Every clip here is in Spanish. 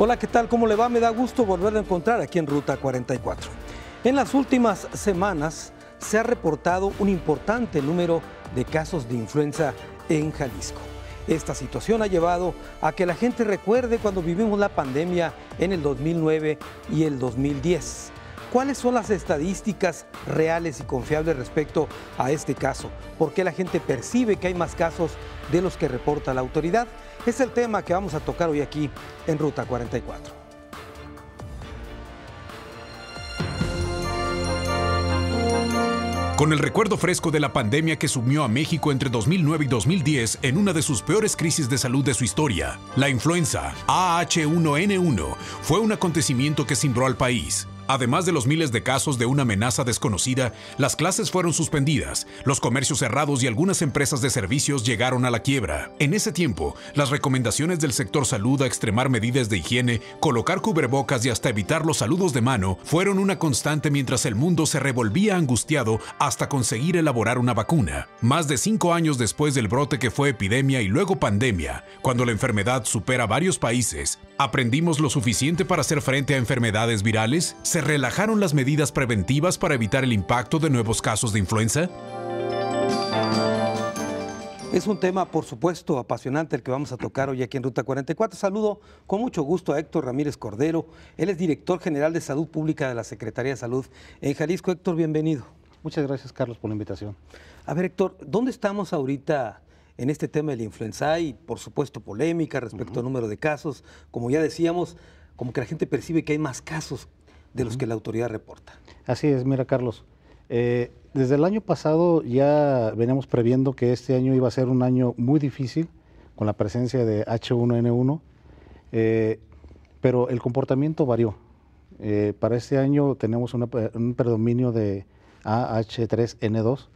Hola, ¿qué tal? ¿Cómo le va? Me da gusto volver a encontrar aquí en Ruta 44. En las últimas semanas se ha reportado un importante número de casos de influenza en Jalisco. Esta situación ha llevado a que la gente recuerde cuando vivimos la pandemia en el 2009 y el 2010. ¿Cuáles son las estadísticas reales y confiables respecto a este caso? ¿Por qué la gente percibe que hay más casos de los que reporta la autoridad? Es el tema que vamos a tocar hoy aquí en Ruta 44. Con el recuerdo fresco de la pandemia que sumió a México entre 2009 y 2010 en una de sus peores crisis de salud de su historia, la influenza AH1N1 fue un acontecimiento que cimbró al país. Además de los miles de casos de una amenaza desconocida, las clases fueron suspendidas, los comercios cerrados y algunas empresas de servicios llegaron a la quiebra. En ese tiempo, las recomendaciones del sector salud a extremar medidas de higiene, colocar cubrebocas y hasta evitar los saludos de mano fueron una constante mientras el mundo se revolvía angustiado hasta conseguir elaborar una vacuna. Más de 5 años después del brote que fue epidemia y luego pandemia, cuando la enfermedad supera varios países, ¿aprendimos lo suficiente para hacer frente a enfermedades virales? ¿Se relajaron las medidas preventivas para evitar el impacto de nuevos casos de influenza? Es un tema, por supuesto, apasionante el que vamos a tocar hoy aquí en Ruta 44. Saludo con mucho gusto a Héctor Ramírez Cordero. Él es director general de Salud Pública de la Secretaría de Salud en Jalisco. Héctor, bienvenido. Muchas gracias, Carlos, por la invitación. A ver, Héctor, ¿dónde estamos ahorita en este tema de la influenza? Hay, por supuesto, polémica respecto al número de casos. Como ya decíamos, como que la gente percibe que hay más casos de los que la autoridad reporta. Así es, mira, Carlos, desde el año pasado ya veníamos previendo que este año iba a ser un año muy difícil con la presencia de H1N1, pero el comportamiento varió. Para este año tenemos un predominio de AH3N2,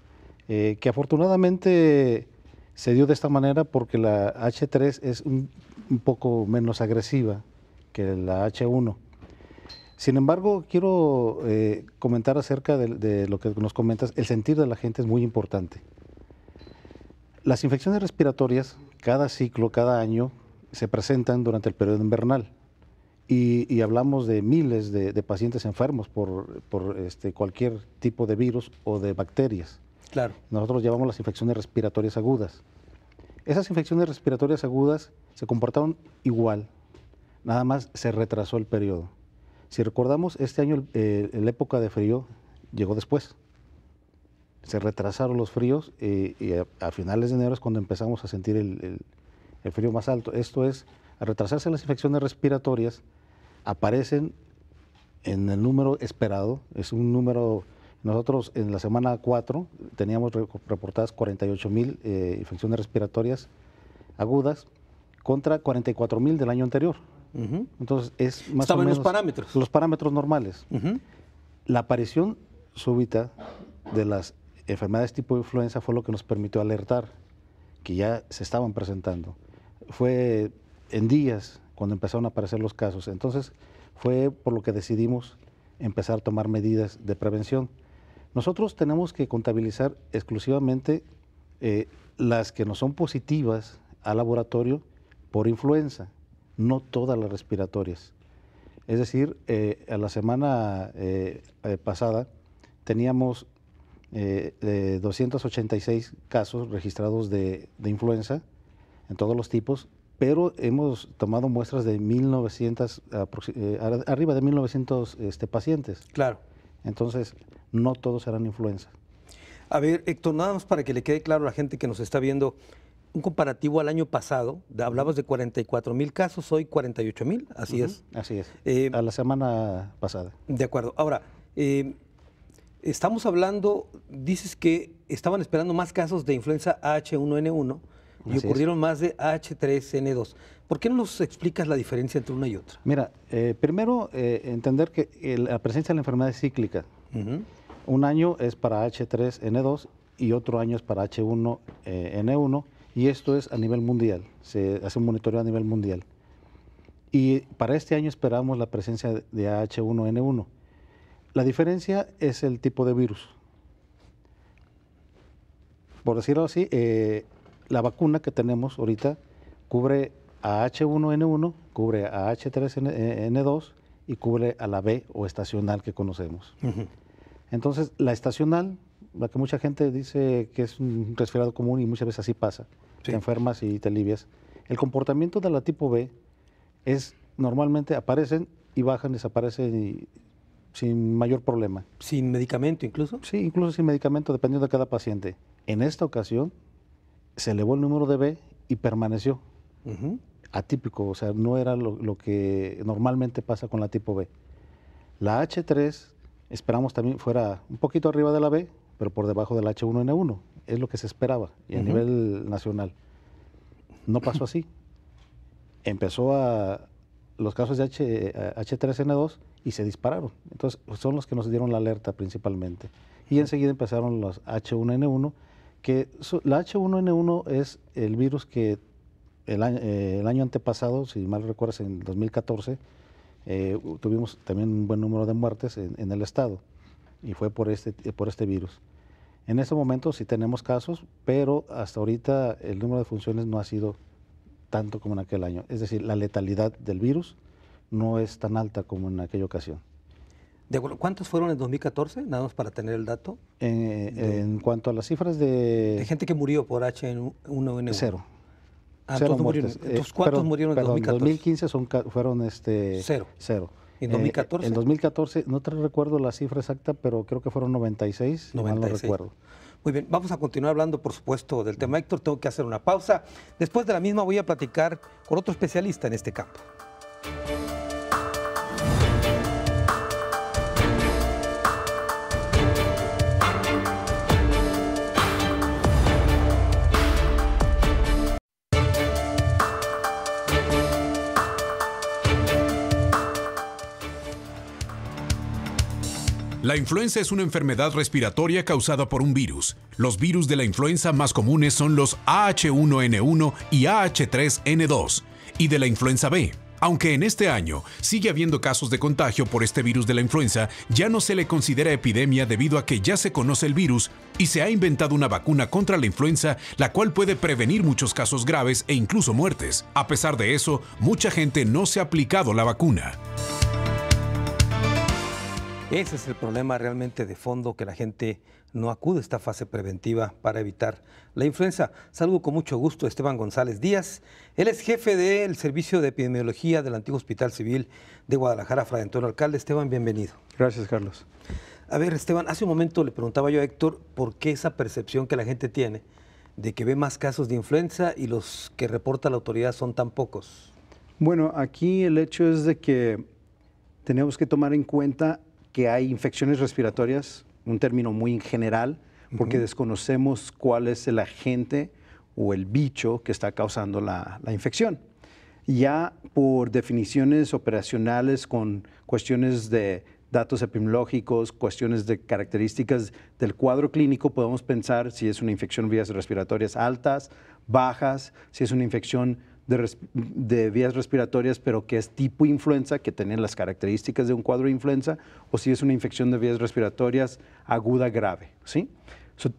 que afortunadamente se dio de esta manera porque la H3 es un poco menos agresiva que la H1. Sin embargo, quiero comentar acerca de lo que nos comentas. El sentir de la gente es muy importante. Las infecciones respiratorias, cada ciclo, cada año, se presentan durante el periodo invernal. Y hablamos de miles de pacientes enfermos por cualquier tipo de virus o de bacterias. Claro. Nosotros llamamos las infecciones respiratorias agudas. Esas infecciones respiratorias agudas se comportaron igual, nada más se retrasó el periodo. Si recordamos, este año la época de frío llegó después. Se retrasaron los fríos y a finales de enero es cuando empezamos a sentir el frío más alto. Esto es, al retrasarse las infecciones respiratorias, aparecen en el número esperado. Es un número, nosotros en la semana 4 teníamos reportadas 48,000 infecciones respiratorias agudas contra 44,000 del año anterior. Entonces es más Estaban o menos los parámetros normales. La aparición súbita de las enfermedades tipo influenza fue lo que nos permitió alertar que ya se estaban presentando. Fue en días cuando empezaron a aparecer los casos. Entonces fue por lo que decidimos empezar a tomar medidas de prevención. Nosotros tenemos que contabilizar exclusivamente las que nos son positivas al laboratorio por influenza, no todas las respiratorias. Es decir, a la semana pasada teníamos 286 casos registrados de influenza en todos los tipos, pero hemos tomado muestras de 1,900, arriba de 1,900 pacientes. Claro. Entonces, no todos eran influenza. A ver, Héctor, nada más para que le quede claro a la gente que nos está viendo, un comparativo al año pasado, hablabas de 44,000 casos, hoy 48,000, así es. Así es, a la semana pasada. De acuerdo. Ahora, estamos hablando, dices que estaban esperando más casos de influenza H1N1 y ocurrieron más de H3N2. ¿Por qué no nos explicas la diferencia entre una y otra? Mira, primero entender que la presencia de la enfermedad es cíclica. Un año es para H3N2 y otro año es para H1N1. Y esto es a nivel mundial, se hace un monitoreo a nivel mundial. Y para este año esperamos la presencia de H1N1. La diferencia es el tipo de virus. Por decirlo así, la vacuna que tenemos ahorita cubre a H1N1, cubre a H3N2 y cubre a la B o estacional que conocemos. Entonces, la estacional, la que mucha gente dice que es un resfriado común y muchas veces así pasa, te enfermas y te alivias. El comportamiento de la tipo B es normalmente aparecen y bajan, desaparecen sin mayor problema. ¿Sin medicamento incluso? Sí, incluso sin medicamento, dependiendo de cada paciente. En esta ocasión se elevó el número de B y permaneció. Atípico, o sea, no era lo que normalmente pasa con la tipo B. La H3 esperamos también fuera un poquito arriba de la B, pero por debajo del H1N1. Es lo que se esperaba y a nivel nacional. No pasó así. Empezó los casos de H3N2 y se dispararon. Entonces, son los que nos dieron la alerta principalmente. Y enseguida empezaron los H1N1, que la H1N1 es el virus que el año antepasado, si mal recuerdas, en 2014, tuvimos también un buen número de muertes en el estado, y fue por este virus. En este momento sí tenemos casos, pero hasta ahorita el número de funciones no ha sido tanto como en aquel año. Es decir, la letalidad del virus no es tan alta como en aquella ocasión. De acuerdo. ¿Cuántos fueron en 2014? Nada más para tener el dato. En cuanto a las cifras de gente que murió por H1N1. Cero. Cero muertes. Entonces, ¿cuántos murieron en 2014? En 2015 fueron cero. ¿En 2014? En 2014, no te recuerdo la cifra exacta, pero creo que fueron 96, mal no recuerdo. Muy bien, vamos a continuar hablando, por supuesto, del tema, Héctor. Tengo que hacer una pausa. Después de la misma voy a platicar con otro especialista en este campo. La influenza es una enfermedad respiratoria causada por un virus. Los virus de la influenza más comunes son los AH1N1 y AH3N2, y de la influenza B. Aunque en este año sigue habiendo casos de contagio por este virus de la influenza, ya no se le considera epidemia debido a que ya se conoce el virus y se ha inventado una vacuna contra la influenza, la cual puede prevenir muchos casos graves e incluso muertes. A pesar de eso, mucha gente no se ha aplicado la vacuna. Ese es el problema realmente de fondo, que la gente no acude a esta fase preventiva para evitar la influenza. Saludo con mucho gusto a Esteban González Díaz. Él es jefe del Servicio de Epidemiología del Antiguo Hospital Civil de Guadalajara, Fray Antonio Alcalde. Esteban, bienvenido. Gracias, Carlos. A ver, Esteban, hace un momento le preguntaba yo a Héctor por qué esa percepción que la gente tiene de que ve más casos de influenza y los que reporta la autoridad son tan pocos. Bueno, aquí el hecho es de que tenemos que tomar en cuenta que hay infecciones respiratorias, un término muy general, porque desconocemos cuál es el agente o el bicho que está causando la infección. Ya por definiciones operacionales, con cuestiones de datos epidemiológicos, cuestiones de características del cuadro clínico, podemos pensar si es una infección de vías respiratorias altas, bajas, si es una infección de vías respiratorias, pero que es tipo influenza, que tiene las características de un cuadro de influenza, o si es una infección de vías respiratorias aguda grave, ¿sí?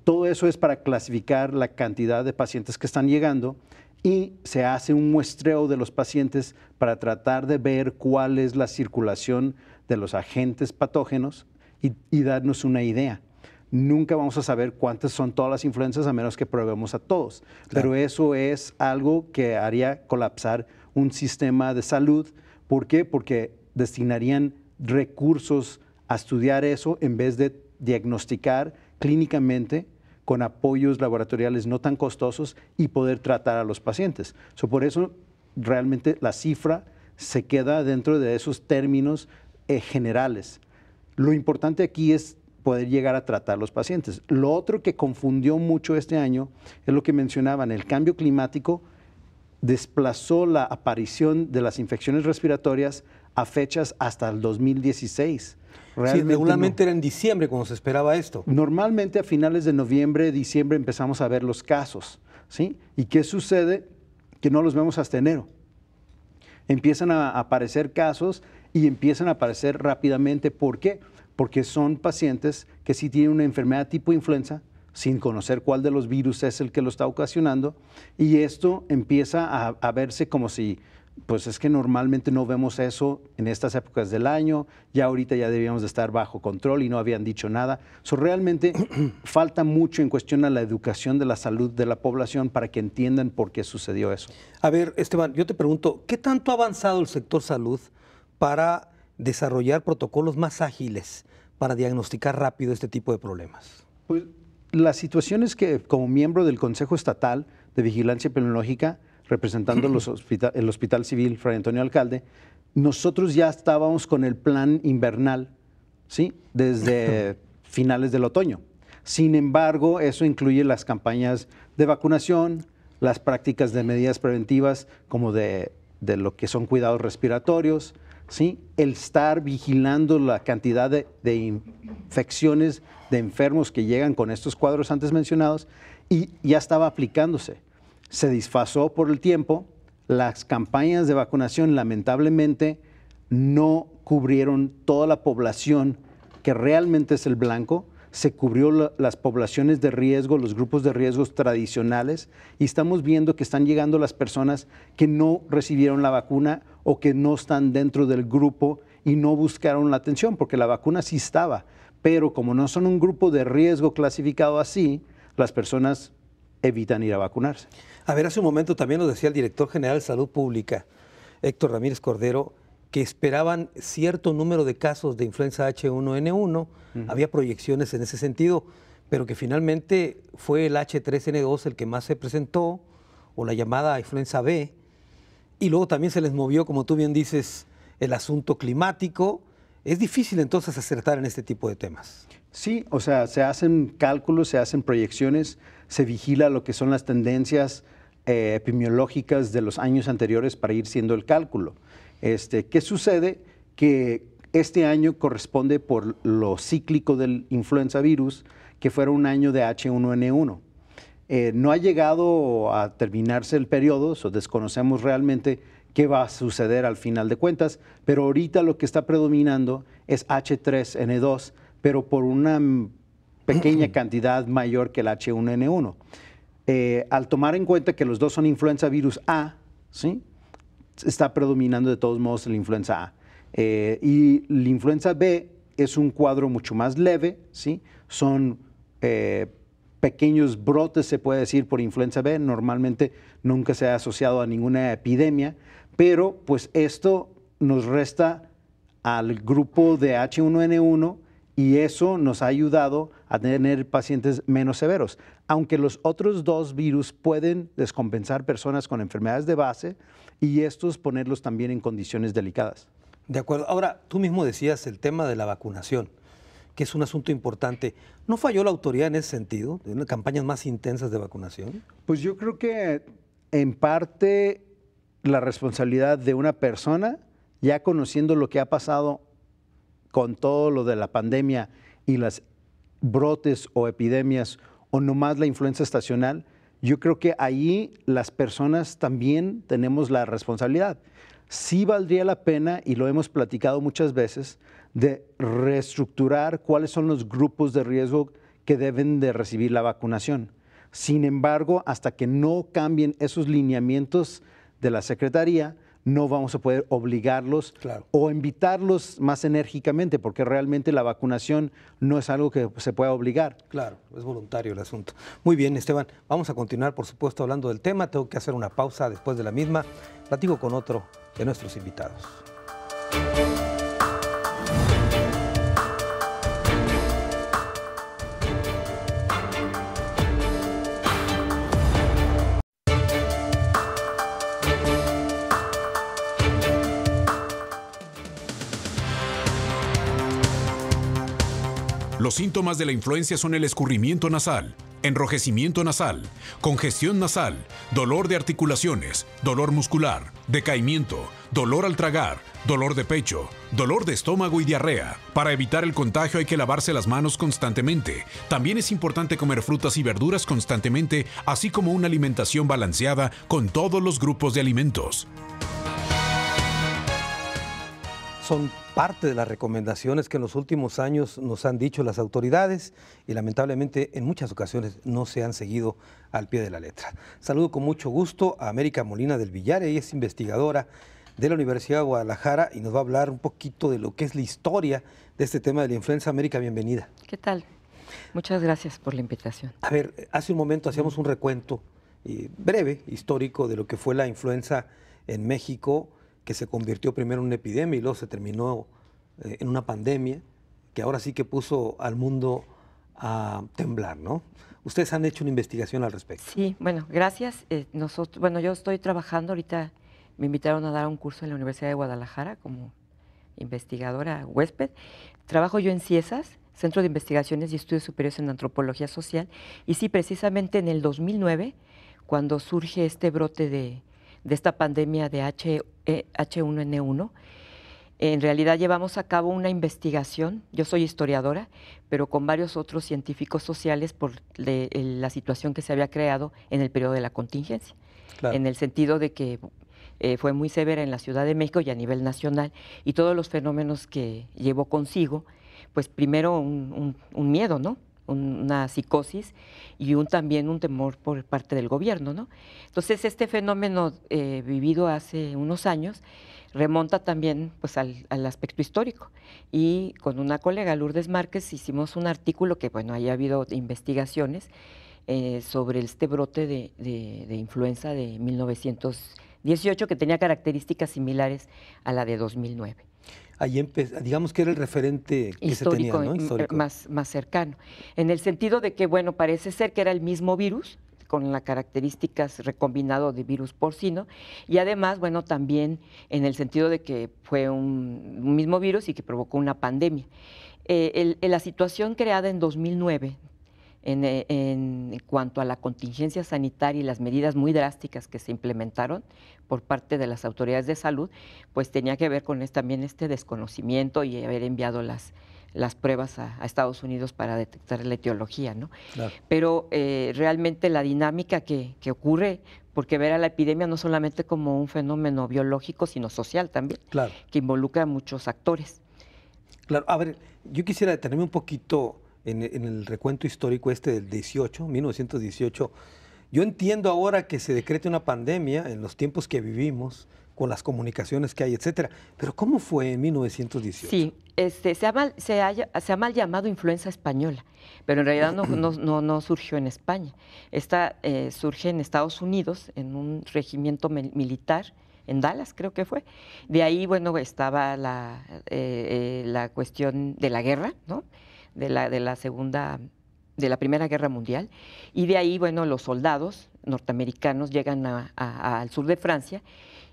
Todo eso es para clasificar la cantidad de pacientes que están llegando, y se hace un muestreo de los pacientes para tratar de ver cuál es la circulación de los agentes patógenos y darnos una idea. Nunca vamos a saber cuántas son todas las influencias a menos que probemos a todos. Claro. Pero eso es algo que haría colapsar un sistema de salud. ¿Por qué? Porque destinarían recursos a estudiar eso en vez de diagnosticar clínicamente con apoyos laboratoriales no tan costosos y poder tratar a los pacientes. Por eso realmente la cifra se queda dentro de esos términos generales. Lo importante aquí es poder llegar a tratar a los pacientes. Lo otro que confundió mucho este año es lo que mencionaban, el cambio climático desplazó la aparición de las infecciones respiratorias a fechas hasta el 2016. Sí, regularmente era en diciembre cuando se esperaba esto. Normalmente a finales de noviembre, diciembre empezamos a ver los casos, ¿sí? ¿Y qué sucede? Que no los vemos hasta enero. Empiezan a aparecer casos y empiezan a aparecer rápidamente. ¿Por qué? Porque son pacientes que sí tienen una enfermedad tipo influenza, sin conocer cuál de los virus es el que lo está ocasionando, y esto empieza a verse como si, pues es que normalmente no vemos eso en estas épocas del año, ya ahorita ya debíamos de estar bajo control y no habían dicho nada. Realmente falta mucho en cuestión a la educación de la salud de la población para que entiendan por qué sucedió eso. A ver, Esteban, yo te pregunto, ¿qué tanto ha avanzado el sector salud para desarrollar protocolos más ágiles para diagnosticar rápido este tipo de problemas? Pues la situación es que como miembro del Consejo Estatal de Vigilancia Epidemiológica, representando el Hospital Civil Fray Antonio Alcalde, nosotros ya estábamos con el plan invernal, ¿sí?, desde finales del otoño. Sin embargo, eso incluye las campañas de vacunación, las prácticas de medidas preventivas como de lo que son cuidados respiratorios, ¿sí?, el estar vigilando la cantidad de infecciones de enfermos que llegan con estos cuadros antes mencionados, y ya estaba aplicándose. Se desfasó por el tiempo, las campañas de vacunación lamentablemente no cubrieron toda la población que realmente es el blanco, se cubrió las poblaciones de riesgo, los grupos de riesgos tradicionales, y estamos viendo que están llegando las personas que no recibieron la vacuna o que no están dentro del grupo y no buscaron la atención, porque la vacuna sí estaba, pero como no son un grupo de riesgo clasificado así, las personas evitan ir a vacunarse. A ver, hace un momento también nos decía el director general de Salud Pública, Héctor Ramírez Cordero, que esperaban cierto número de casos de influenza H1N1, había proyecciones en ese sentido, pero que finalmente fue el H3N2 el que más se presentó, o la llamada influenza B, y luego también se les movió, como tú bien dices, el asunto climático. Es difícil entonces acertar en este tipo de temas. Sí, o sea, se hacen cálculos, se hacen proyecciones, se vigila lo que son las tendencias epidemiológicas de los años anteriores para ir siendo el cálculo. ¿Qué sucede? Que este año corresponde por lo cíclico del influenza virus, que fuera un año de H1N1. No ha llegado a terminarse el periodo, desconocemos realmente qué va a suceder al final de cuentas, pero ahorita lo que está predominando es H3N2, pero por una pequeña cantidad mayor que el H1N1. Al tomar en cuenta que los dos son influenza virus A, ¿sí?, está predominando de todos modos la influenza A. Y la influenza B es un cuadro mucho más leve, ¿sí? Son pequeños brotes, se puede decir, por influenza B. Normalmente nunca se ha asociado a ninguna epidemia, pero pues esto nos resta al grupo de H1N1 y eso nos ha ayudado a tener pacientes menos severos. Aunque los otros dos virus pueden descompensar personas con enfermedades de base y estos ponerlos también en condiciones delicadas. De acuerdo. Ahora, tú mismo decías el tema de la vacunación, que es un asunto importante. ¿No falló la autoridad en ese sentido, en campañas más intensas de vacunación? Pues yo creo que en parte la responsabilidad de una persona, ya conociendo lo que ha pasado con todo lo de la pandemia y las brotes o epidemias o nomás la influenza estacional, yo creo que ahí las personas también tenemos la responsabilidad. Sí valdría la pena, y lo hemos platicado muchas veces, de reestructurar cuáles son los grupos de riesgo que deben de recibir la vacunación. Sin embargo, hasta que no cambien esos lineamientos de la Secretaría, no vamos a poder obligarlos o invitarlos más enérgicamente, porque realmente la vacunación no es algo que se pueda obligar. Claro, es voluntario el asunto. Muy bien, Esteban. Vamos a continuar, por supuesto, hablando del tema. Tengo que hacer una pausa después de la misma. Platico con otro de nuestros invitados. Los síntomas de la influencia son el escurrimiento nasal, enrojecimiento nasal, congestión nasal, dolor de articulaciones, dolor muscular, decaimiento, dolor al tragar, dolor de pecho, dolor de estómago y diarrea. Para evitar el contagio hay que lavarse las manos constantemente. También es importante comer frutas y verduras constantemente, así como una alimentación balanceada con todos los grupos de alimentos. son parte de las recomendaciones que en los últimos años nos han dicho las autoridades y lamentablemente en muchas ocasiones no se han seguido al pie de la letra. Saludo con mucho gusto a América Molina del Villar. Ella es investigadora de la Universidad de Guadalajara y nos va a hablar un poquito de lo que es la historia de este tema de la influenza. América, bienvenida. ¿Qué tal? Muchas gracias por la invitación. A ver, hace un momento hacíamos un recuento breve, histórico, de lo que fue la influenza en México, que se convirtió primero en una epidemia y luego se terminó en una pandemia, que ahora sí que puso al mundo a temblar, ¿no? Ustedes han hecho una investigación al respecto. Sí, bueno, gracias. Yo estoy trabajando ahorita, me invitaron a dar un curso en la Universidad de Guadalajara como investigadora huésped. Trabajo yo en CIESAS, Centro de Investigaciones y Estudios Superiores en Antropología Social, y sí, precisamente en el 2009, cuando surge este brote de esta pandemia de H1N1, en realidad llevamos a cabo una investigación. Yo soy historiadora, pero con varios otros científicos sociales por la situación que se había creado en el periodo de la contingencia, claro, en el sentido de que fue muy severa en la Ciudad de México y a nivel nacional, y todos los fenómenos que llevó consigo, pues primero un miedo, ¿no? Una psicosis y también un temor por parte del gobierno, ¿no? Entonces, este fenómeno vivido hace unos años remonta también, pues, al aspecto histórico. Y con una colega, Lourdes Márquez, hicimos un artículo que, bueno, ahí ha habido investigaciones sobre este brote de influenza de 1918, que tenía características similares a la de 2009. Ahí digamos que era el referente que histórico, se tenía, ¿no? Histórico. Más cercano, en el sentido de que, bueno, parece ser que era el mismo virus, con las características recombinado de virus porcino, y además, bueno, también en el sentido de que fue un mismo virus y que provocó una pandemia. La situación creada en 2009, en cuanto a la contingencia sanitaria y las medidas muy drásticas que se implementaron por parte de las autoridades de salud, pues tenía que ver con también este desconocimiento y haber enviado las pruebas a Estados Unidos para detectar la etiología, ¿no? Claro. Pero realmente la dinámica que ocurre, porque ver a la epidemia no solamente como un fenómeno biológico, sino social también, claro, que involucra a muchos actores. Claro, a ver, yo quisiera detenerme un poquito en el recuento histórico del 1918. Yo entiendo ahora que se decrete una pandemia en los tiempos que vivimos, con las comunicaciones que hay, etcétera. Pero ¿cómo fue en 1918? Sí, se ha mal llamado influenza española, pero en realidad no surgió en España. Esta surge en Estados Unidos, en un regimiento militar, en Dallas creo que fue. De ahí, bueno, estaba la cuestión de la guerra, ¿no? De la Primera Guerra Mundial, y de ahí, bueno, los soldados norteamericanos llegan al sur de Francia,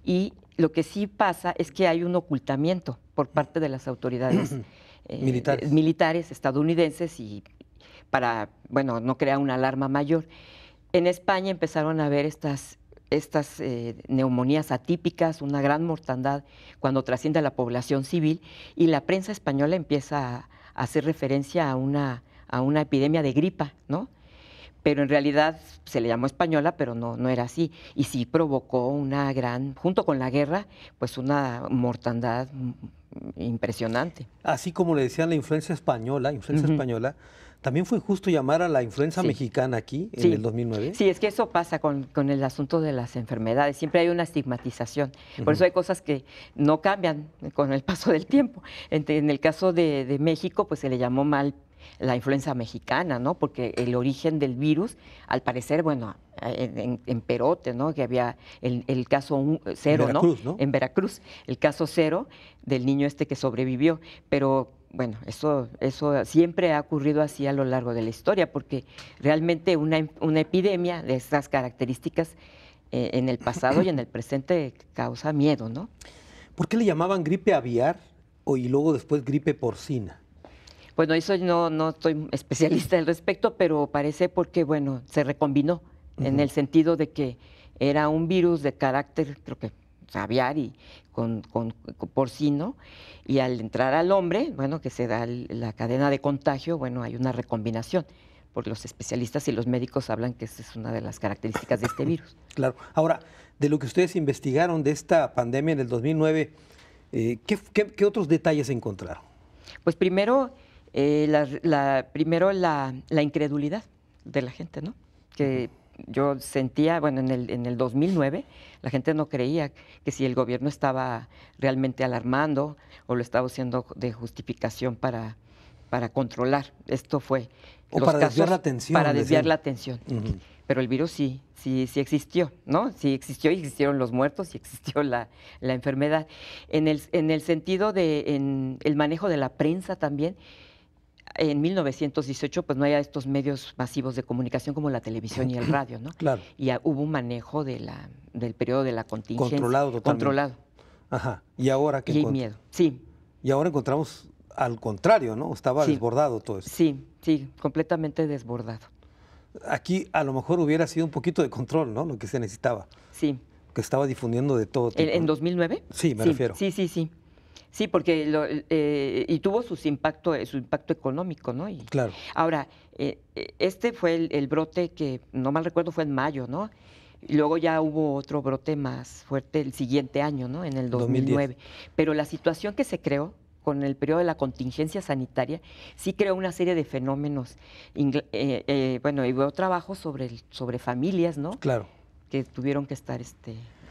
y lo que sí pasa es que hay un ocultamiento por parte de las autoridades militares estadounidenses, y para, bueno, no crear una alarma mayor. En España empezaron a haber estas neumonías atípicas, una gran mortandad cuando trasciende a la población civil, y la prensa española empieza a hacer referencia a una epidemia de gripa, ¿no? Pero en realidad se le llamó española, pero no era así. Y sí provocó junto con la guerra, pues una mortandad impresionante. Así como le decían la influenza española, también fue injusto llamar a la influenza mexicana aquí en el 2009. Sí, es que eso pasa con el asunto de las enfermedades. Siempre hay una estigmatización. Por eso hay cosas que no cambian con el paso del tiempo. En el caso de México, pues se le llamó mal la influenza mexicana, ¿no? Porque el origen del virus, al parecer, bueno, en Perote, ¿no? Que había el caso cero, ¿no? En Veracruz, el caso cero del niño que sobrevivió. Pero bueno, eso siempre ha ocurrido así a lo largo de la historia, porque realmente una epidemia de estas características en el pasado y en el presente causa miedo, ¿no? ¿Por qué le llamaban gripe aviar y luego después gripe porcina? Bueno, eso no estoy especialista al respecto, pero parece porque, bueno, se recombinó en el sentido de que era un virus de carácter, creo que aviar y con porcino, y al entrar al hombre, bueno, que se da la cadena de contagio, bueno, hay una recombinación. Porque los especialistas y los médicos hablan que esa es una de las características de este virus. Claro. Ahora, de lo que ustedes investigaron de esta pandemia en el 2009, ¿Qué otros detalles encontraron? Pues primero, la incredulidad de la gente, ¿no? Que yo sentía, bueno, en el 2009, la gente no creía que si el gobierno estaba realmente alarmando o lo estaba haciendo de justificación para controlar. Esto fue. O para desviar la atención. Para desviar la atención. Pero el virus sí existió, ¿no? Sí existió y existieron los muertos y existió la enfermedad. En el sentido de el manejo de la prensa también, en 1918 pues no había estos medios masivos de comunicación como la televisión y el radio, ¿no? Claro. Y hubo un manejo del periodo de la contingencia. Controlado totalmente. Controlado. Ajá. ¿Y ahora qué Y miedo, sí. Y ahora encontramos al contrario, ¿no? Estaba desbordado todo esto. Sí, completamente desbordado. Aquí a lo mejor hubiera sido un poquito de control, ¿no? Lo que se necesitaba. Sí. Que estaba difundiendo de todo tipo. ¿En 2009? Sí, me refiero. Sí. Sí, porque y tuvo su impacto económico, ¿no? Claro. Ahora, este fue el brote que, no mal recuerdo, fue en mayo, ¿no? Y luego ya hubo otro brote más fuerte el siguiente año, ¿no? En el 2009. 2010. Pero la situación que se creó con el periodo de la contingencia sanitaria, sí creó una serie de fenómenos. Bueno, y hubo trabajo sobre familias, ¿no? Claro. Que tuvieron que estar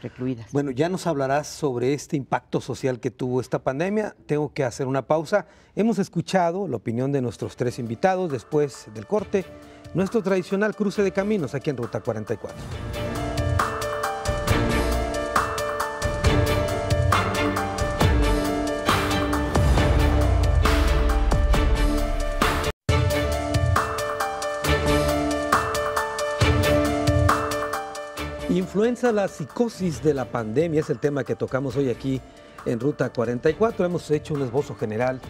recluidas. Bueno, ya nos hablarás sobre este impacto social que tuvo esta pandemia. Tengo que hacer una pausa. Hemos escuchado la opinión de nuestros 3 invitados después del corte. Nuestro tradicional cruce de caminos aquí en Ruta 44. Influenza, la psicosis de la pandemia es el tema que tocamos hoy aquí en Ruta 44. Hemos hecho un esbozo general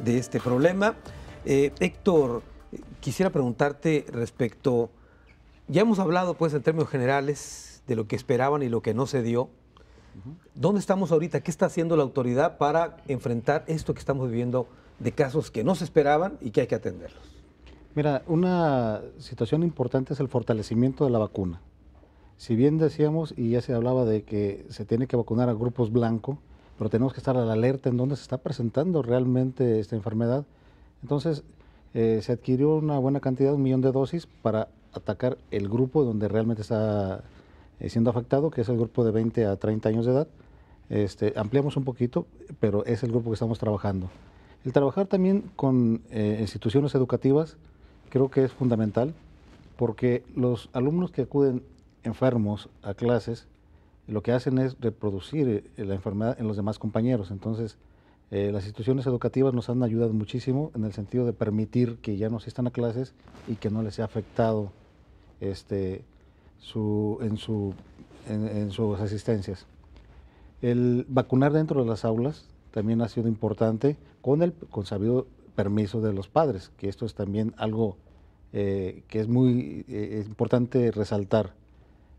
de este problema. Héctor, quisiera preguntarte respecto, ya hemos hablado pues en términos generales de lo que esperaban y lo que no se dio. ¿Dónde estamos ahorita? ¿Qué está haciendo la autoridad para enfrentar esto que estamos viviendo de casos que no se esperaban y que hay que atenderlos? Mira, una situación importante es el fortalecimiento de la vacuna. Si bien decíamos, y ya se hablaba de que se tiene que vacunar a grupos blancos, pero tenemos que estar a la alerta en dónde se está presentando realmente esta enfermedad. Entonces, se adquirió una buena cantidad, 1 millón de dosis, para atacar el grupo donde realmente está siendo afectado, que es el grupo de 20 a 30 años de edad. Ampliamos un poquito, pero es el grupo que estamos trabajando. El trabajar también con instituciones educativas creo que es fundamental, porque los alumnos que acuden enfermos a clases, lo que hacen es reproducir la enfermedad en los demás compañeros. Entonces, las instituciones educativas nos han ayudado muchísimo en el sentido de permitir que ya no asistan a clases y que no les sea afectado en sus asistencias. El vacunar dentro de las aulas también ha sido importante con sabido permiso de los padres, que esto es también algo que es muy importante resaltar.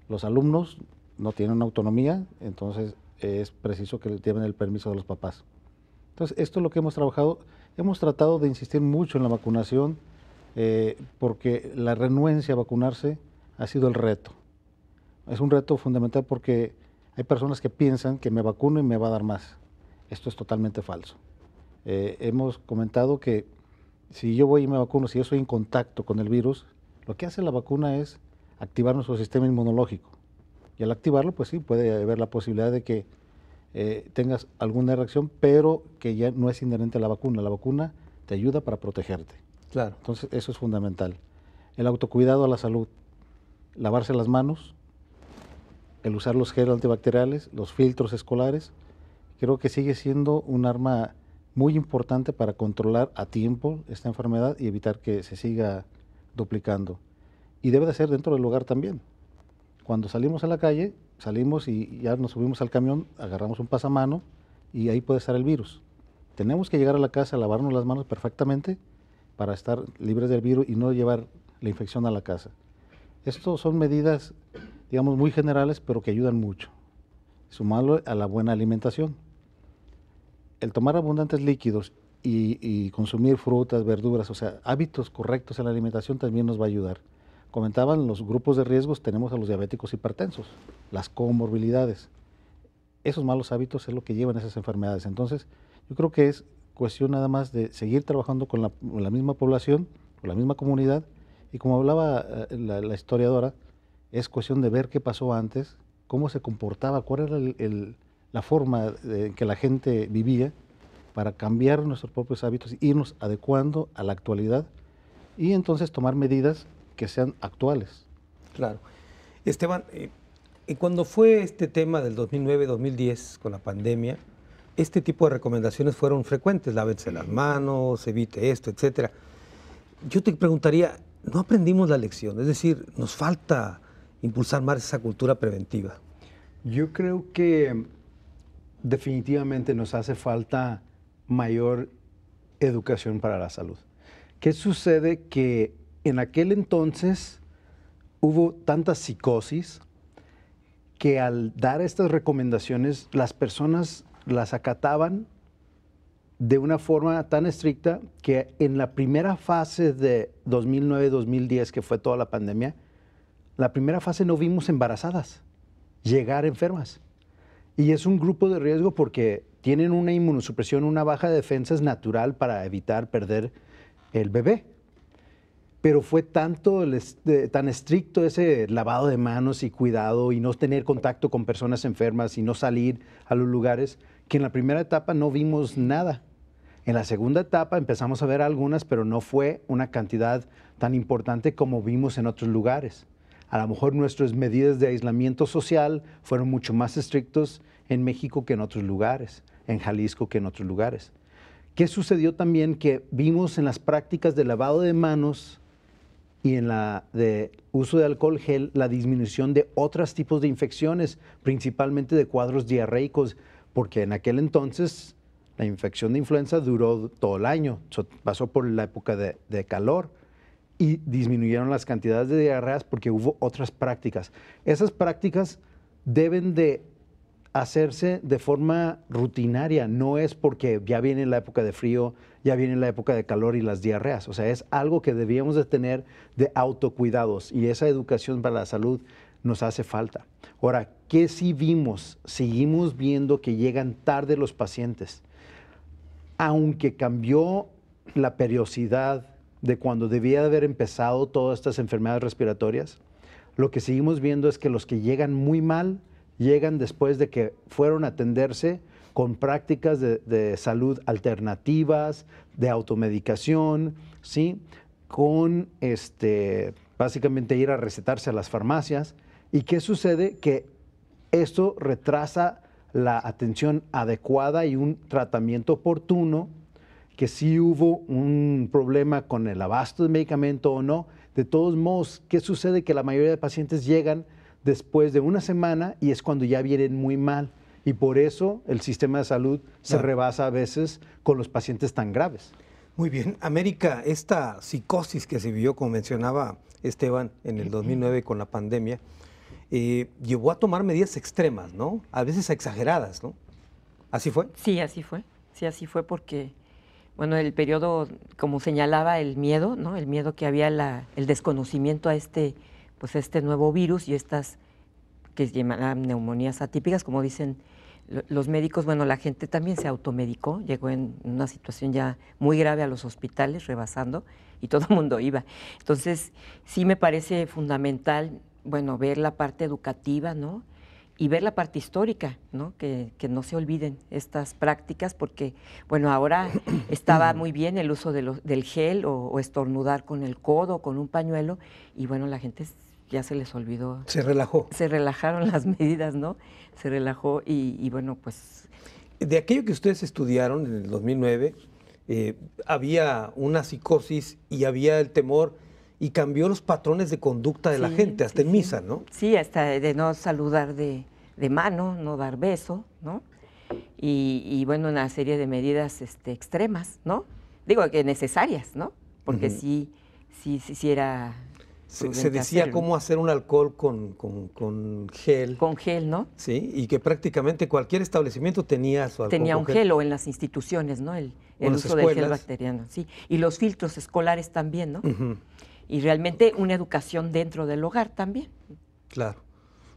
Los alumnos no tienen autonomía, entonces es preciso que lleven el permiso de los papás. Entonces, esto es lo que hemos trabajado. Hemos tratado de insistir mucho en la vacunación porque la renuencia a vacunarse ha sido el reto. Es un reto fundamental porque hay personas que piensan que me vacuno y me va a dar más. Esto es totalmente falso. Hemos comentado que si yo voy y me vacuno, si yo estoy en contacto con el virus, lo que hace la vacuna es activar nuestro sistema inmunológico. Y al activarlo, pues sí, puede haber la posibilidad de que tengas alguna reacción, pero que ya no es inherente a la vacuna. La vacuna te ayuda para protegerte. Claro. Entonces, eso es fundamental. El autocuidado a la salud, lavarse las manos, el usar los geles antibacteriales, los filtros escolares, creo que sigue siendo un arma muy importante para controlar a tiempo esta enfermedad y evitar que se siga duplicando. Y debe de ser dentro del hogar también. Cuando salimos a la calle, salimos y ya nos subimos al camión, agarramos un pasamano y ahí puede estar el virus. Tenemos que llegar a la casa, lavarnos las manos perfectamente para estar libres del virus y no llevar la infección a la casa. Estos son medidas, digamos, muy generales, pero que ayudan mucho. Sumarlo a la buena alimentación. El tomar abundantes líquidos y consumir frutas, verduras, o sea, hábitos correctos en la alimentación también nos va a ayudar. Comentaban los grupos de riesgos, tenemos a los diabéticos hipertensos, las comorbilidades. esos malos hábitos es lo que llevan a esas enfermedades. Entonces, yo creo que es cuestión nada más de seguir trabajando con la misma población, con la misma comunidad, y como hablaba la historiadora, es cuestión de ver qué pasó antes, cómo se comportaba, cuál era la forma en que la gente vivía, para cambiar nuestros propios hábitos, irnos adecuando a la actualidad y entonces tomar medidas que sean actuales. Claro. Esteban, cuando fue este tema del 2009-2010 con la pandemia, este tipo de recomendaciones fueron frecuentes, lávense las manos, evite esto, etcétera. Yo te preguntaría, ¿no aprendimos la lección? Es decir, ¿nos falta impulsar más esa cultura preventiva? Yo creo que definitivamente nos hace falta mayor educación para la salud. ¿Qué sucede? Que en aquel entonces hubo tanta psicosis que al dar estas recomendaciones las personas las acataban de una forma tan estricta que en la primera fase de 2009-2010, que fue toda la pandemia, la primera fase no vimos embarazadas llegar enfermas. Y es un grupo de riesgo porque tienen una inmunosupresión, una baja de defensas natural para evitar perder el bebé. Pero fue tan estricto ese lavado de manos y cuidado y no tener contacto con personas enfermas y no salir a los lugares, que en la primera etapa no vimos nada. En la segunda etapa empezamos a ver algunas, pero no fue una cantidad tan importante como vimos en otros lugares. A lo mejor nuestras medidas de aislamiento social fueron mucho más estrictos en México que en otros lugares, en Jalisco que en otros lugares. ¿Qué sucedió también? Que vimos en las prácticas de lavado de manos y en la de uso de alcohol gel la disminución de otros tipos de infecciones, principalmente de cuadros diarreicos, porque en aquel entonces la infección de influenza duró todo el año, pasó por la época de calor y disminuyeron las cantidades de diarreas porque hubo otras prácticas. Esas prácticas deben de hacerse de forma rutinaria, no es porque ya viene la época de frío, ya viene la época de calor y las diarreas, o sea, es algo que debíamos de tener de autocuidados y esa educación para la salud nos hace falta. Ahora, ¿qué sí vimos? Seguimos viendo que llegan tarde los pacientes. Aunque cambió la periodicidad de cuando debía de haber empezado todas estas enfermedades respiratorias, lo que seguimos viendo es que los que llegan muy mal, llegan después de que fueron a atenderse con prácticas de salud alternativas, de automedicación, ¿sí? Con básicamente ir a recetarse a las farmacias. ¿Y qué sucede? Que esto retrasa la atención adecuada y un tratamiento oportuno, que si hubo un problema con el abasto de medicamento o no. De todos modos, ¿qué sucede? Que la mayoría de pacientes llegan después de una semana y es cuando ya vienen muy mal. Y por eso el sistema de salud se rebasa a veces con los pacientes tan graves. Muy bien. América, esta psicosis que se vivió, como mencionaba Esteban, en el 2009 con la pandemia, llevó a tomar medidas extremas, ¿no? A veces exageradas, ¿no? ¿Así fue? Sí, así fue. Sí, así fue porque, bueno, el periodo, como señalaba, el miedo, ¿no? El miedo que había, el desconocimiento a este nuevo virus y estas que se llaman neumonías atípicas, como dicen los médicos. Bueno, la gente también se automedicó, llegó en una situación ya muy grave a los hospitales, rebasando, y todo el mundo iba. Entonces, sí me parece fundamental, bueno, ver la parte educativa, ¿no? Y ver la parte histórica, ¿no? Que no se olviden estas prácticas, porque, bueno, ahora estaba muy bien el uso del gel o estornudar con el codo, con un pañuelo, y bueno, la gente ya se les olvidó. Se relajó. Se relajaron las medidas, ¿no? Se relajó y bueno, pues... De aquello que ustedes estudiaron en el 2009, había una psicosis y había el temor y cambió los patrones de conducta de la gente, hasta en misa, ¿no? Sí, hasta de no saludar de mano, no dar beso, ¿no? Y bueno, una serie de medidas extremas, ¿no? Digo que necesarias, ¿no? Porque sí era... Se decía cómo hacer un alcohol con gel. Con gel, ¿no? Sí, y que prácticamente cualquier establecimiento tenía su alcohol. Tenía un gel, o en las instituciones, ¿no? El uso del gel bacteriano, sí. Y los filtros escolares también, ¿no? Y realmente una educación dentro del hogar también. Claro.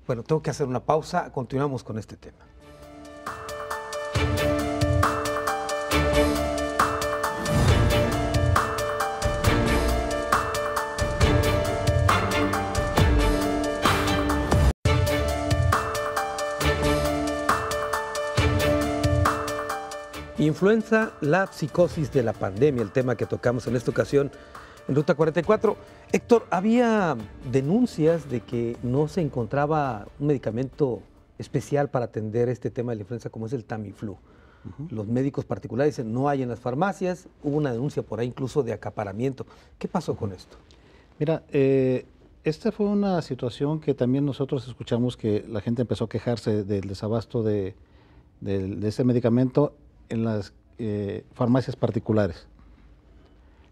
Bueno, tengo que hacer una pausa, continuamos con este tema. Influenza, la psicosis de la pandemia, el tema que tocamos en esta ocasión en Ruta 44. Héctor, había denuncias de que no se encontraba un medicamento especial para atender este tema de la influenza como es el Tamiflu. Los médicos particulares dicen no hay en las farmacias, hubo una denuncia por ahí incluso de acaparamiento. ¿Qué pasó con esto? Mira, esta fue una situación que también nosotros escuchamos que la gente empezó a quejarse del desabasto de este medicamento en las farmacias particulares.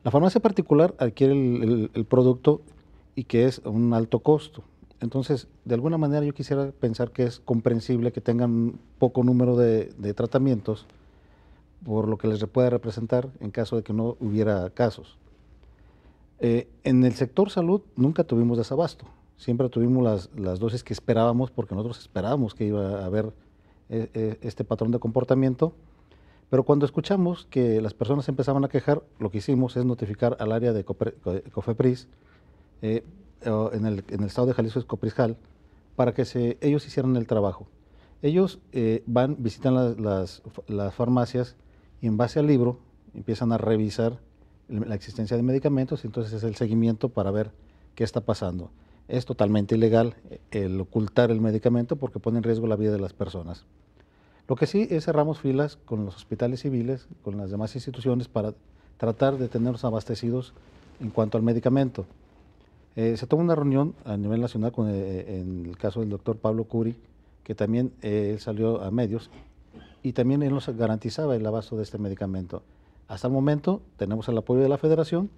La farmacia particular adquiere el producto y que es a un alto costo. Entonces, de alguna manera yo quisiera pensar que es comprensible que tengan poco número de tratamientos por lo que les puede representar en caso de que no hubiera casos. En el sector salud nunca tuvimos desabasto. Siempre tuvimos las dosis que esperábamos porque nosotros esperábamos que iba a haber este patrón de comportamiento. Pero cuando escuchamos que las personas empezaban a quejar, lo que hicimos es notificar al área de COFEPRIS, en el estado de Jalisco es COPRISJAL, para que ellos hicieran el trabajo. Ellos visitan las farmacias y en base al libro empiezan a revisar la existencia de medicamentos y entonces es el seguimiento para ver qué está pasando. Es totalmente ilegal el ocultar el medicamento porque pone en riesgo la vida de las personas. Lo que sí es cerramos filas con los hospitales civiles, con las demás instituciones para tratar de tenerlos abastecidos en cuanto al medicamento. Se tomó una reunión a nivel nacional en el caso del doctor Pablo Curi, que también él salió a medios y también él nos garantizaba el abasto de este medicamento. Hasta el momento tenemos el apoyo de la Federación.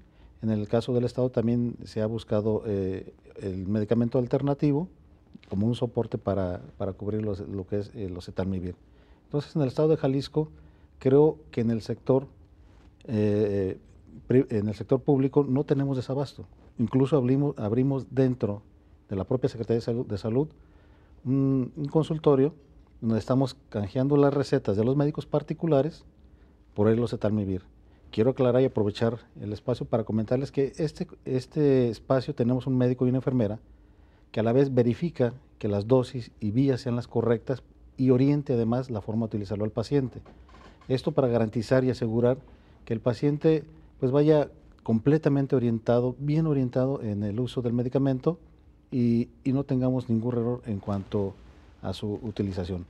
En el caso del Estado también se ha buscado el medicamento alternativo como un soporte para cubrir lo que es los Etalmivir. Entonces, en el Estado de Jalisco, creo que en el sector público no tenemos desabasto. Incluso abrimos dentro de la propia Secretaría de Salud un consultorio donde estamos canjeando las recetas de los médicos particulares por el Etalmivir. Quiero aclarar y aprovechar el espacio para comentarles que este espacio tenemos un médico y una enfermera que a la vez verifica que las dosis y vías sean las correctas y oriente además la forma de utilizarlo al paciente. Esto para garantizar y asegurar que el paciente pues vaya completamente orientado, bien orientado en el uso del medicamento y no tengamos ningún error en cuanto a su utilización.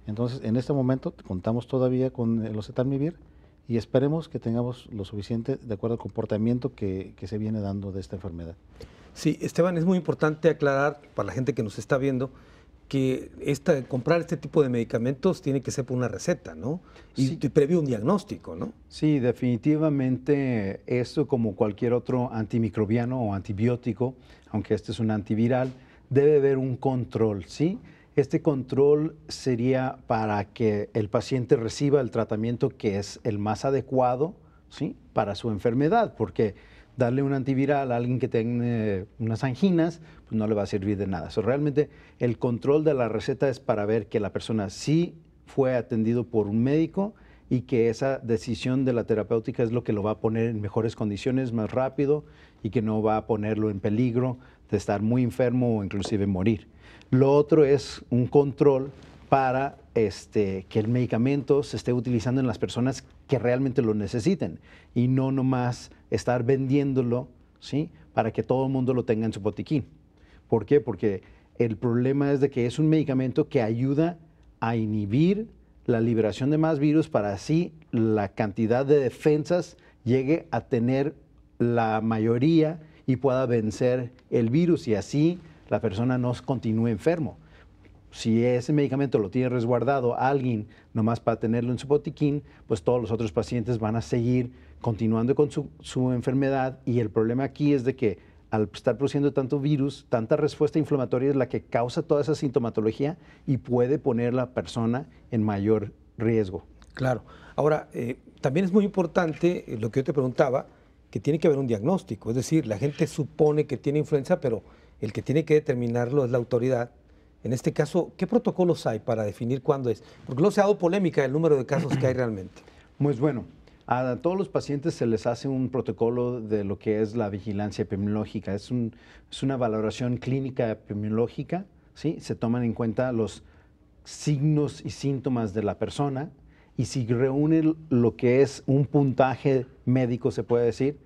Entonces, en este momento contamos todavía con el Etalmivir y esperemos que tengamos lo suficiente de acuerdo al comportamiento que se viene dando de esta enfermedad. Sí, Esteban, es muy importante aclarar para la gente que nos está viendo que comprar este tipo de medicamentos tiene que ser por una receta, ¿no? Y Sí. previo un diagnóstico, ¿no? Sí, definitivamente esto, como cualquier otro antimicrobiano o antibiótico, aunque este es un antiviral, debe haber un control, ¿sí? Este control sería para que el paciente reciba el tratamiento que es el más adecuado, ¿sí?, para su enfermedad, porque darle un antiviral a alguien que tenga unas anginas, pues no le va a servir de nada. Realmente el control de la receta es para ver que la persona sí fue atendido por un médico y que esa decisión de la terapéutica es lo que lo va a poner en mejores condiciones más rápido y que no va a ponerlo en peligro de estar muy enfermo o inclusive morir. Lo otro es un control para que el medicamento se esté utilizando en las personas que realmente lo necesiten y no nomás estar vendiéndolo, ¿sí?, para que todo el mundo lo tenga en su botiquín. ¿Por qué? Porque el problema es de que es un medicamento que ayuda a inhibir la liberación de más virus para así la cantidad de defensas llegue a tener la mayoría y pueda vencer el virus y así la persona no continúe enfermo. Si ese medicamento lo tiene resguardado alguien nomás para tenerlo en su botiquín, pues todos los otros pacientes van a seguir continuando con su enfermedad y el problema aquí es de que al estar produciendo tanto virus, tanta respuesta inflamatoria es la que causa toda esa sintomatología y puede poner a la persona en mayor riesgo. Claro. Ahora, también es muy importante lo que yo te preguntaba, que tiene que haber un diagnóstico. Es decir, la gente supone que tiene influenza, pero el que tiene que determinarlo es la autoridad. En este caso, ¿qué protocolos hay para definir cuándo es? Porque luego se ha dado polémica el número de casos que hay realmente. Pues bueno, a todos los pacientes se les hace un protocolo de lo que es la vigilancia epidemiológica. Es una valoración clínica epidemiológica, ¿sí? Se toman en cuenta los signos y síntomas de la persona y si reúne lo que es un puntaje médico, se puede decir,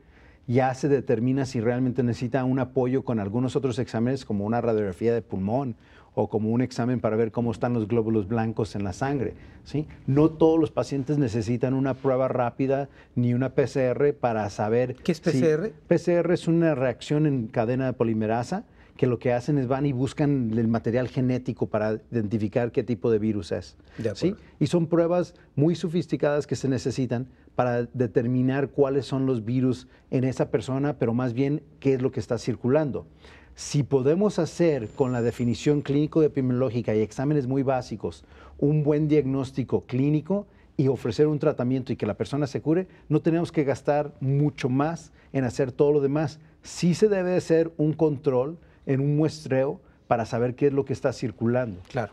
ya se determina si realmente necesita un apoyo con algunos otros exámenes como una radiografía de pulmón o como un examen para ver cómo están los glóbulos blancos en la sangre, ¿sí? No todos los pacientes necesitan una prueba rápida ni una PCR para saber... ¿Qué es PCR? PCR es una reacción en cadena de polimerasa que lo que hacen es van y buscan el material genético para identificar qué tipo de virus es. ¿Sí? Y son pruebas muy sofisticadas que se necesitan para determinar cuáles son los virus en esa persona, pero más bien qué es lo que está circulando. Si podemos hacer con la definición clínico-epidemiológica y exámenes muy básicos un buen diagnóstico clínico y ofrecer un tratamiento y que la persona se cure, no tenemos que gastar mucho más en hacer todo lo demás. Sí se debe hacer un control en un muestreo para saber qué es lo que está circulando. Claro.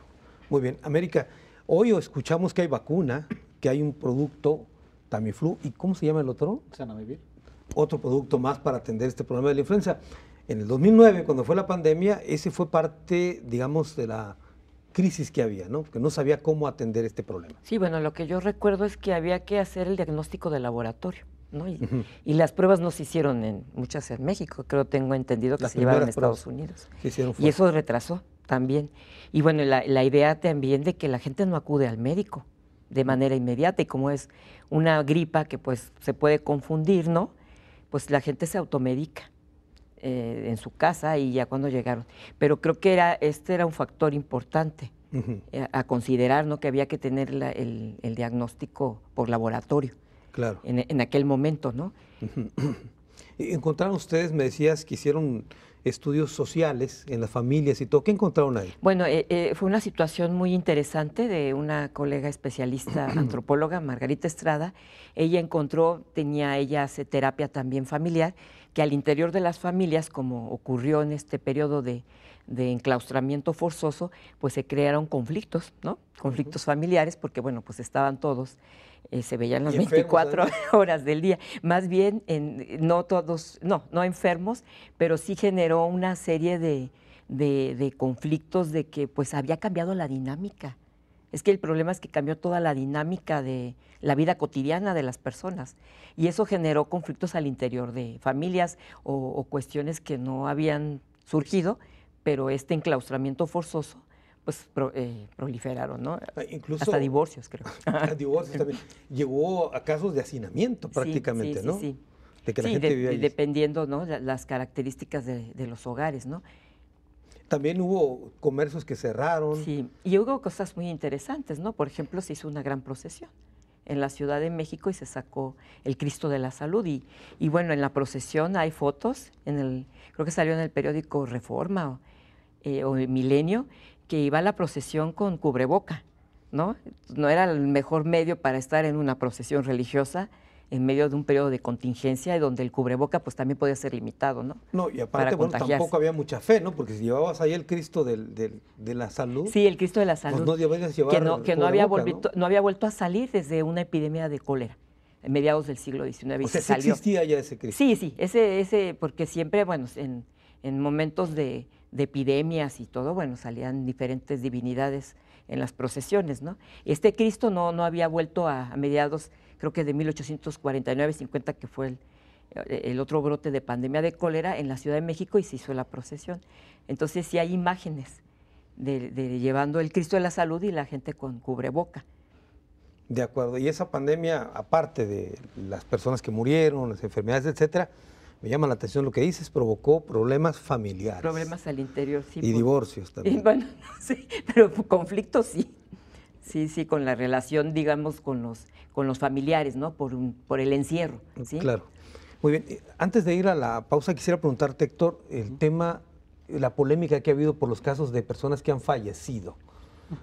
Muy bien. América, hoy escuchamos que hay vacuna, que hay un producto, Tamiflu, ¿y cómo se llama el otro? Zanamivir. Otro producto más para atender este problema de la influenza. En el 2009, cuando fue la pandemia, ese fue parte, digamos, de la crisis que había, ¿no? Porque no sabía cómo atender este problema. Sí, bueno, lo que yo recuerdo es que había que hacer el diagnóstico de laboratorio, ¿no? Y las pruebas no se hicieron muchas en México, creo tengo entendido que se llevaron en Estados Unidos. Y eso retrasó también. Y bueno, la idea también de que la gente no acude al médico de manera inmediata, y como es una gripa que pues se puede confundir, ¿no? Pues la gente se automedica en su casa y ya cuando llegaron. Pero creo que este era un factor importante a considerar, ¿no? Que había que tener el diagnóstico por laboratorio. Claro. En aquel momento, ¿no? ¿Encontraron ustedes, me decías, que hicieron estudios sociales en las familias y todo? ¿Qué encontraron ahí? Bueno, fue una situación muy interesante de una colega especialista antropóloga, Margarita Estrada. Ella hace terapia también familiar, que al interior de las familias, como ocurrió en este periodo de enclaustramiento forzoso, pues se crearon conflictos, ¿no? Conflictos familiares, porque bueno, pues estaban todos, se veían las 24 horas del día. Más bien, no todos, no enfermos, pero sí generó una serie de conflictos de que pues había cambiado la dinámica. Es que el problema es que cambió toda la dinámica de la vida cotidiana de las personas y eso generó conflictos al interior de familias o cuestiones que no habían surgido, pero este enclaustramiento forzoso pues proliferaron, ¿no? Incluso hasta divorcios, creo. Divorcios también. Llegó a casos de hacinamiento prácticamente, sí, ¿no? Sí. De que la gente vivía ahí. Dependiendo, ¿no? Las características de los hogares, ¿no? También hubo comercios que cerraron. Sí, y hubo cosas muy interesantes, ¿no? Por ejemplo, se hizo una gran procesión en la Ciudad de México y se sacó el Cristo de la Salud. Y bueno, en la procesión hay fotos, creo que salió en el periódico Reforma o Milenio, que iba a la procesión con cubreboca, ¿no? No era el mejor medio para estar en una procesión religiosa en medio de un periodo de contingencia y donde el cubreboca pues también podía ser limitado, ¿no? No, y aparte, bueno, tampoco había mucha fe, ¿no? Porque si llevabas ahí el Cristo de la Salud... Sí, el Cristo de la Salud. Pues no debías llevar que no había vuelto a salir desde una epidemia de cólera, en mediados del siglo XIX. O sea, sí existía ya ese Cristo. Sí, ese porque siempre, bueno, en momentos de epidemias y todo, bueno, salían diferentes divinidades en las procesiones, ¿no? Este Cristo no había vuelto a mediados, creo que de 1849-50, que fue el otro brote de pandemia de cólera en la Ciudad de México y se hizo la procesión. Entonces sí hay imágenes de llevando el Cristo de la Salud y la gente con cubreboca. De acuerdo. Y esa pandemia, aparte de las personas que murieron, las enfermedades, etcétera, me llama la atención lo que dices, provocó problemas familiares. Problemas al interior, sí. Y divorcios también. Bueno, sí, pero conflictos sí. Sí, con la relación, digamos, con los familiares, ¿no? Por el encierro, ¿sí? Claro. Muy bien. Antes de ir a la pausa, quisiera preguntarte, Héctor, el tema, la polémica que ha habido por los casos de personas que han fallecido.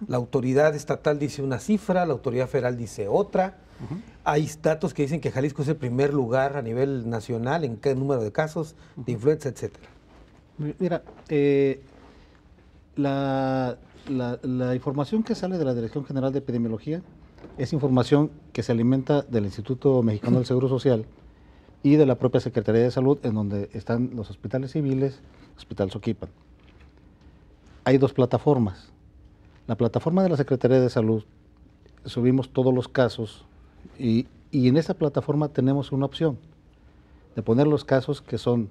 La autoridad estatal dice una cifra, la autoridad federal dice otra. Hay datos que dicen que Jalisco es el primer lugar a nivel nacional en qué número de casos de influenza, etcétera. Mira, la información que sale de la Dirección General de Epidemiología es información que se alimenta del Instituto Mexicano del Seguro Social y de la propia Secretaría de Salud, en donde están los hospitales civiles, Hospital Soquipan. Hay dos plataformas. La plataforma de la Secretaría de Salud subimos todos los casos y en esa plataforma tenemos una opción de poner los casos que son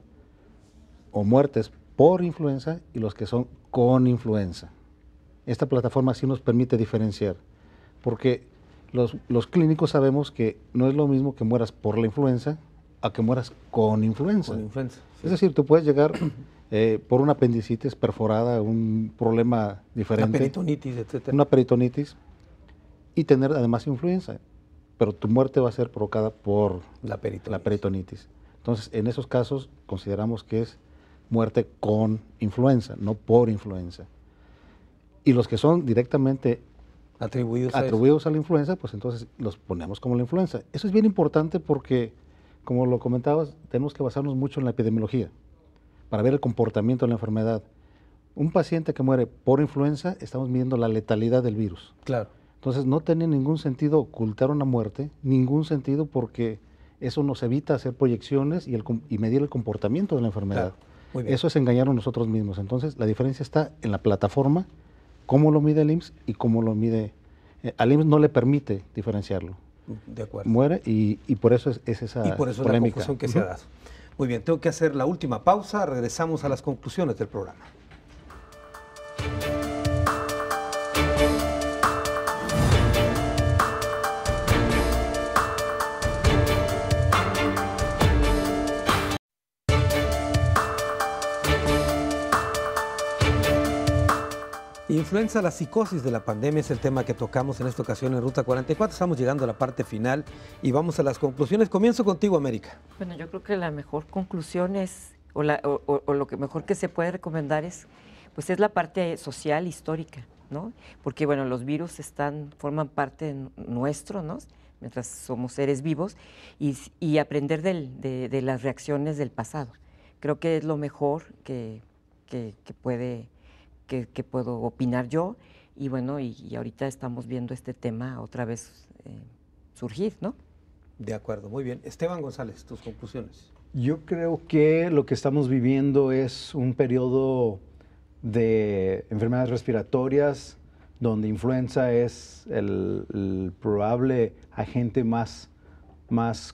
o muertes por influenza y los que son con influenza. Esta plataforma sí nos permite diferenciar, porque los clínicos sabemos que no es lo mismo que mueras por la influenza a que mueras con influenza. Con influenza, sí. Es decir, tú puedes llegar por una apendicitis perforada, un problema diferente. Una peritonitis, etcétera. Una peritonitis y tener además influenza, pero tu muerte va a ser provocada por la peritonitis. Entonces, en esos casos consideramos que es muerte con influenza, no por influenza. Y los que son directamente atribuidos a la influenza, pues entonces los ponemos como la influenza. Eso es bien importante porque, como lo comentabas, tenemos que basarnos mucho en la epidemiología para ver el comportamiento de la enfermedad. Un paciente que muere por influenza, estamos midiendo la letalidad del virus. Claro. Entonces no tiene ningún sentido ocultar una muerte, ningún sentido, porque eso nos evita hacer proyecciones y medir el comportamiento de la enfermedad. Claro. Muy bien. Eso es engañarnos nosotros mismos. Entonces la diferencia está en la plataforma, cómo lo mide el IMSS y cómo lo mide. Al IMSS no le permite diferenciarlo. De acuerdo. Muere y por eso es esa polémica. Y por eso es la confusión que se ha dado. Muy bien, tengo que hacer la última pausa. Regresamos a las conclusiones del programa. Influenza, la psicosis de la pandemia es el tema que tocamos en esta ocasión en Ruta 44. Estamos llegando a la parte final y vamos a las conclusiones. Comienzo contigo, América. Bueno, yo creo que la mejor conclusión es, o lo que mejor que se puede recomendar es la parte social histórica, ¿no? Porque, bueno, los virus forman parte nuestro, ¿no? Mientras somos seres vivos, y aprender de las reacciones del pasado. Creo que es lo mejor que puedo opinar yo, y bueno, y ahorita estamos viendo este tema otra vez surgir, ¿no? De acuerdo, muy bien. Esteban González, tus conclusiones. Yo creo que lo que estamos viviendo es un periodo de enfermedades respiratorias donde influenza es el probable agente más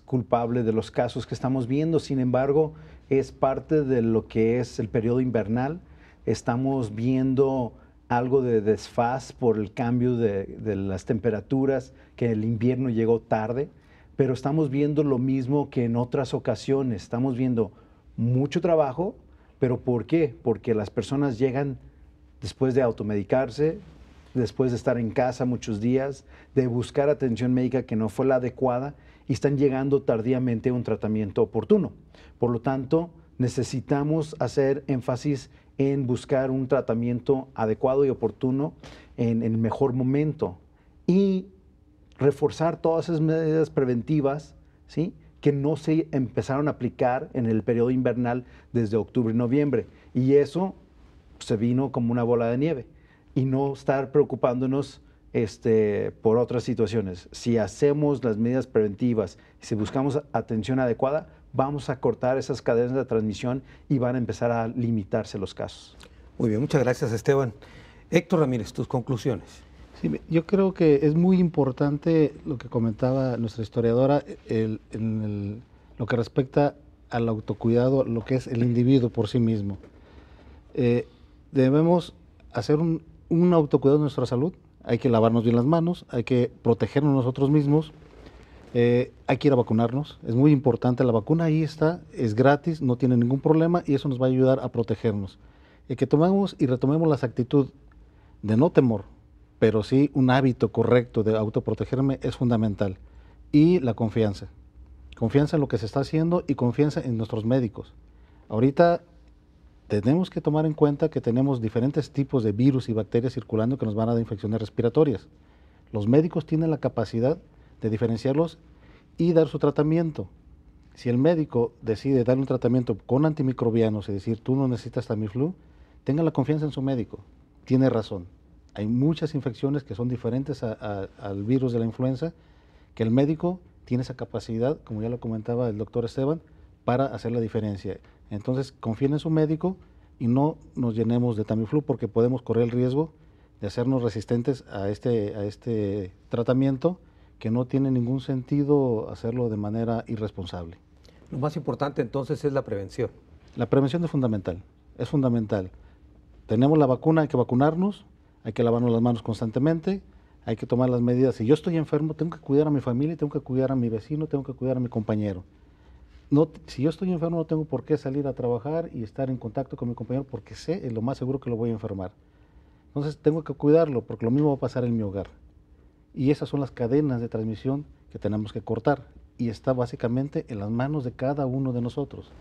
culpable de los casos que estamos viendo. Sin embargo, es parte de lo que es el periodo invernal. Estamos viendo algo de desfaz por el cambio de las temperaturas, que el invierno llegó tarde, pero estamos viendo lo mismo que en otras ocasiones. Estamos viendo mucho trabajo, pero ¿por qué? Porque las personas llegan después de automedicarse, después de estar en casa muchos días, de buscar atención médica que no fue la adecuada, y están llegando tardíamente a un tratamiento oportuno. Por lo tanto, necesitamos hacer énfasis en buscar un tratamiento adecuado y oportuno en el mejor momento y reforzar todas esas medidas preventivas, ¿sí?, que no se empezaron a aplicar en el periodo invernal desde octubre y noviembre. Y eso se vino como una bola de nieve. Y no estar preocupándonos por otras situaciones. Si hacemos las medidas preventivas, si buscamos atención adecuada, vamos a cortar esas cadenas de transmisión y van a empezar a limitarse los casos. Muy bien, muchas gracias, Esteban. Héctor Ramírez, tus conclusiones. Sí, yo creo que es muy importante lo que comentaba nuestra historiadora, lo que respecta al autocuidado, lo que es el individuo por sí mismo. Debemos hacer un autocuidado de nuestra salud. Hay que lavarnos bien las manos, hay que protegernos nosotros mismos, hay que ir a vacunarnos. Es muy importante, la vacuna ahí está, es gratis, no tiene ningún problema y eso nos va a ayudar a protegernos. Que tomemos y retomemos la actitud de no temor, pero sí un hábito correcto de autoprotegerme es fundamental. Y la confianza. Confianza en lo que se está haciendo y confianza en nuestros médicos. Ahorita tenemos que tomar en cuenta que tenemos diferentes tipos de virus y bacterias circulando que nos van a dar infecciones respiratorias. Los médicos tienen la capacidad de diferenciarlos y dar su tratamiento. Si el médico decide dar un tratamiento con antimicrobianos, es decir, tú no necesitas Tamiflu, tenga la confianza en su médico. Tiene razón. Hay muchas infecciones que son diferentes al virus de la influenza, que el médico tiene esa capacidad, como ya lo comentaba el doctor Esteban, para hacer la diferencia. Entonces, confíen en su médico y no nos llenemos de Tamiflu porque podemos correr el riesgo de hacernos resistentes a este tratamiento, que no tiene ningún sentido hacerlo de manera irresponsable. Lo más importante entonces es la prevención. La prevención es fundamental, es fundamental. Tenemos la vacuna, hay que vacunarnos, hay que lavarnos las manos constantemente, hay que tomar las medidas. Si yo estoy enfermo, tengo que cuidar a mi familia, tengo que cuidar a mi vecino, tengo que cuidar a mi compañero. No, si yo estoy enfermo, no tengo por qué salir a trabajar y estar en contacto con mi compañero, porque sé, es lo más seguro que lo voy a enfermar. Entonces tengo que cuidarlo, porque lo mismo va a pasar en mi hogar. Y esas son las cadenas de transmisión que tenemos que cortar. Y está básicamente en las manos de cada uno de nosotros,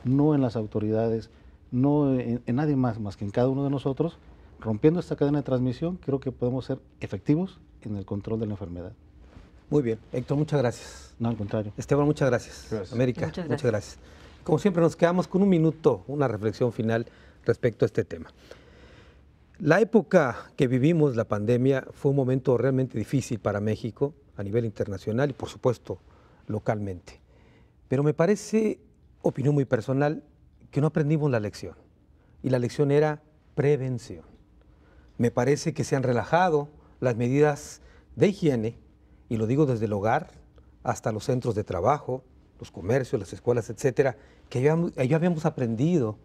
no en las autoridades, no en nadie más que en cada uno de nosotros. Rompiendo esta cadena de transmisión, creo que podemos ser efectivos en el control de la enfermedad. Muy bien, Héctor, muchas gracias. No, al contrario. Esteban, muchas gracias. Gracias. América, Muchas gracias. Como siempre, nos quedamos con un minuto, una reflexión final respecto a este tema. La época que vivimos, la pandemia, fue un momento realmente difícil para México a nivel internacional y, por supuesto, localmente. Pero me parece, opinión muy personal, que no aprendimos la lección. Y la lección era prevención. Me parece que se han relajado las medidas de higiene, y lo digo desde el hogar hasta los centros de trabajo, los comercios, las escuelas, etcétera, que ya habíamos aprendido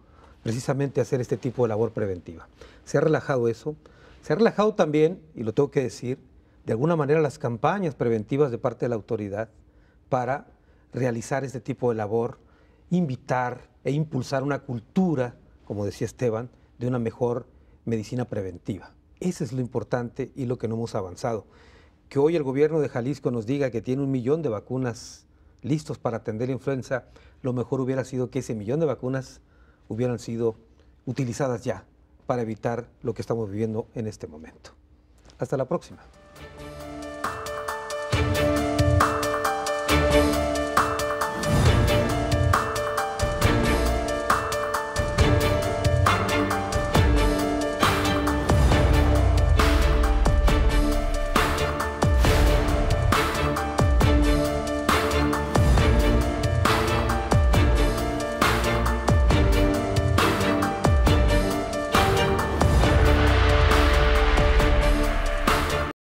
precisamente a hacer este tipo de labor preventiva. Se ha relajado eso, se ha relajado también, y lo tengo que decir, de alguna manera las campañas preventivas de parte de la autoridad para realizar este tipo de labor, invitar e impulsar una cultura, como decía Esteban, de una mejor medicina preventiva. Eso es lo importante y lo que no hemos avanzado. Que hoy el gobierno de Jalisco nos diga que tiene 1 millón de vacunas listos para atender la influenza, lo mejor hubiera sido que ese 1 millón de vacunas hubieran sido utilizadas ya para evitar lo que estamos viviendo en este momento. Hasta la próxima.